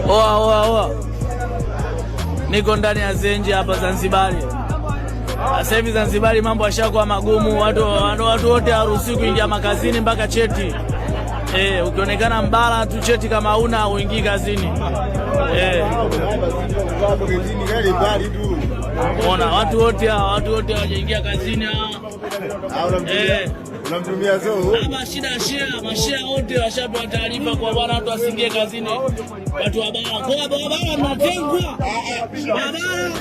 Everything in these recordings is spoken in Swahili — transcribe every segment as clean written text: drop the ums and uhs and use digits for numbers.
Oa. Niko ndani ya Zenji hapa Zanzibari. Sasa hivi Zanzibari mambo yashakuwa magumu, watu wote haruhusiwi kuingia makazini mpaka cheti. Ukionekana mbala tu cheti kama huna uingii kazini. Ona watu wote hawajaingia kazini unamtumia zoo. Mashia wote washapewa taarifa kwa bwana watu wasingie kazini. Watu wa bara. Kwa bara mnatengwa.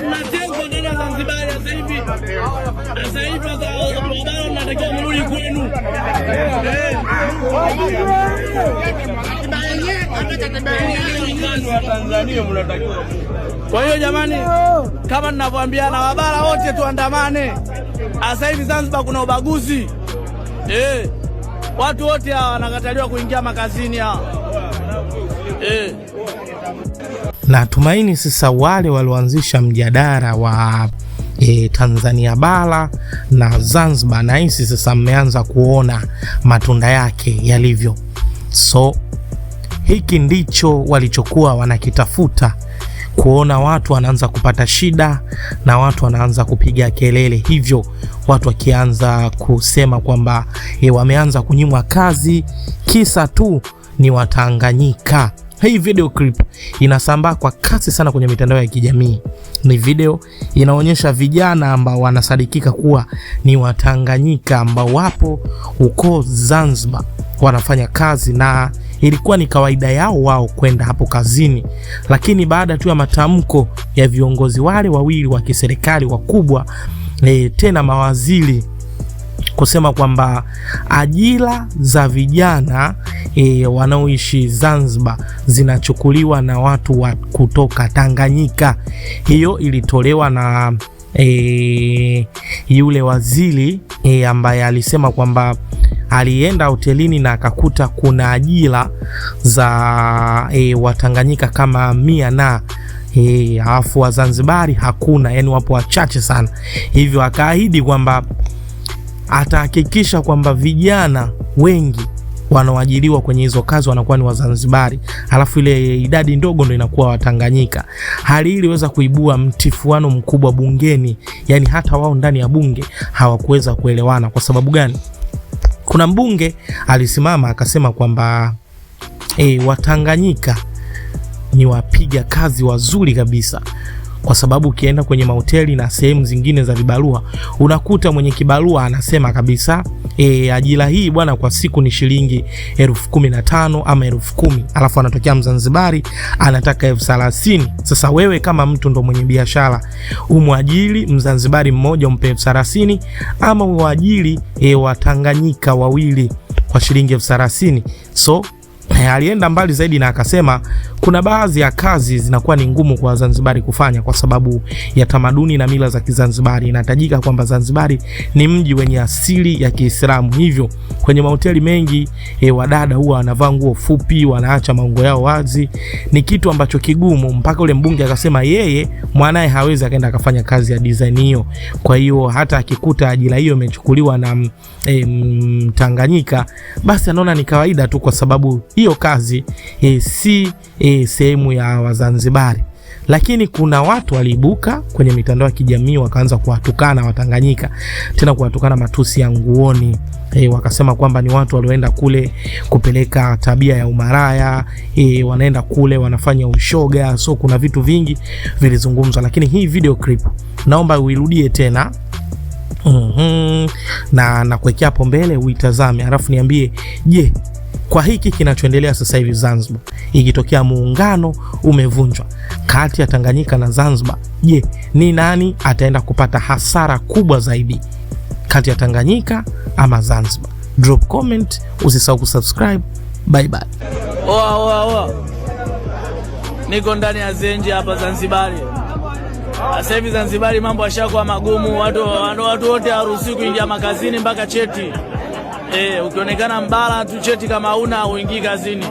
Mnatengwa ndani ya Zanzibar sasa hivi. Sasa hivi bara mnatakiwa mrudi kwenu. Kwa hiyo jamani, kama ninavyoambiana wabara wote tuandamane. Sasa hivi Zanzibar kuna ubaguzi. Watu wote hawa wanakataliwa kuingia makazini hawa. Natumaini sasa wale walioanzisha mjadala wa Tanzania bara na Zanzibar na hisi sasa mmeanza kuona matunda yake yalivyo. So hiki ndicho walichokuwa wanakitafuta, kuona watu wanaanza kupata shida na watu wanaanza kupiga kelele, hivyo watu wakianza kusema kwamba wameanza kunyimwa kazi kisa tu ni Watanganyika. Hii video clip inasambaa kwa kasi sana kwenye mitandao ya kijamii. Ni video inaonyesha vijana ambao wanasadikika kuwa ni Watanganyika ambao wapo huko Zanzibar wanafanya kazi, na ilikuwa ni kawaida yao wao kwenda hapo kazini, lakini baada tu ya matamko ya viongozi wale wawili wa kiserikali wakubwa, tena mawaziri, kusema kwamba ajira za vijana wanaoishi Zanzibar zinachukuliwa na watu wa kutoka Tanganyika. Hiyo ilitolewa na yule waziri ambaye alisema kwamba alienda hotelini na akakuta kuna ajira za Watanganyika kama 100 na alafu wa Zanzibari hakuna, yani wapo wachache sana. Hivyo akaahidi kwamba atahakikisha kwamba vijana wengi wanaoajiriwa kwenye hizo kazi wanakuwa ni Wazanzibari, alafu ile idadi ndogo ndio inakuwa Watanganyika. Hali hii iliweza kuibua mtifuano mkubwa bungeni, yani hata wao ndani ya bunge hawakuweza kuelewana. Kwa sababu gani? Kuna mbunge alisimama akasema kwamba Watanganyika ni wapiga kazi wazuri kabisa, kwa sababu ukienda kwenye mahoteli na sehemu zingine za vibarua unakuta mwenye kibarua anasema kabisa ajira hii bwana kwa siku ni shilingi 15,000 ama 10,000, alafu anatokea Mzanzibari anataka 30,000. Sasa wewe kama mtu ndo mwenye biashara, umwajiri Mzanzibari mmoja umpe 30,000 ama uajiri Watanganyika wawili kwa shilingi 30,000? So alienda mbali zaidi na akasema kuna baadhi ya kazi zinakuwa ni ngumu kwa Zanzibari kufanya kwa sababu ya tamaduni na mila za Kizanzibari. Inatajika kwamba Zanzibari ni mji wenye asili ya Kiislamu, hivyo kwenye mahoteli mengi wadada huwa wanavaa nguo fupi, wanaacha maungo yao wazi. Ni kitu ambacho kigumu, mpaka ule mbunge akasema yeye mwanae hawezi akaenda akafanya kazi ya design hiyo. Kwa hiyo hata akikuta ajira hiyo imechukuliwa na Tanganyika, basi anaona ni kawaida tu, kwa sababu hiyo kazi si sehemu ya Wazanzibari. Lakini kuna watu waliibuka kwenye mitandao ya kijamii wakaanza kuwatukana Watanganyika, tena kuwatukana matusi ya nguoni. Wakasema kwamba ni watu walioenda kule kupeleka tabia ya umaraya, wanaenda kule wanafanya ushoga. So kuna vitu vingi vilizungumzwa, lakini hii video clip naomba uirudie tena na kuwekea hapo mbele uitazame, alafu niambie, je, kwa hiki kinachoendelea sasa hivi Zanzibar, ikitokea muungano umevunjwa kati ya Tanganyika na Zanzibar, je, ni nani ataenda kupata hasara kubwa zaidi, kati ya Tanganyika ama Zanzibar? Drop comment, usisahau kusubscribe. Bye bye. Oa. Niko ndani ya Zenji hapa Zanzibari. Sasa hivi Zanzibari mambo yashakuwa magumu, watu wote haruhusiwi kuingia makazini mpaka cheti. Ukionekana mbala tu cheti kama huna uingii kazini.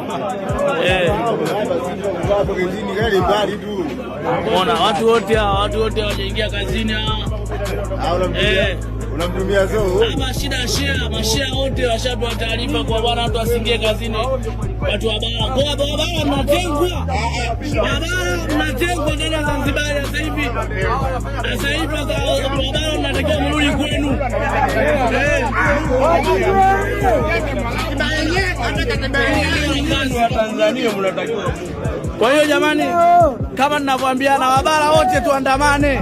Ona watu wote hawajaingia kazini unamtumia zoo. Mashia wote washapewa taarifa kwa bwana watu wasingie kazini. Watu wa bara. Kwa bara mnatengwa. mnatengwa ndani ya Zanzibar sasa hivi. Sasa hivi barabara mnatakiwa mrudi kwenu. Kwa hiyo jamani, kama ninavyoambiana, wabara wote tuandamane.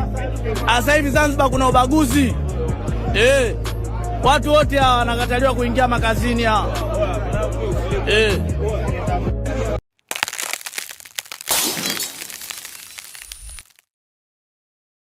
Sasa hivi Zanzibar kuna ubaguzi. Watu wote hawa wanakataliwa kuingia makazini hawa.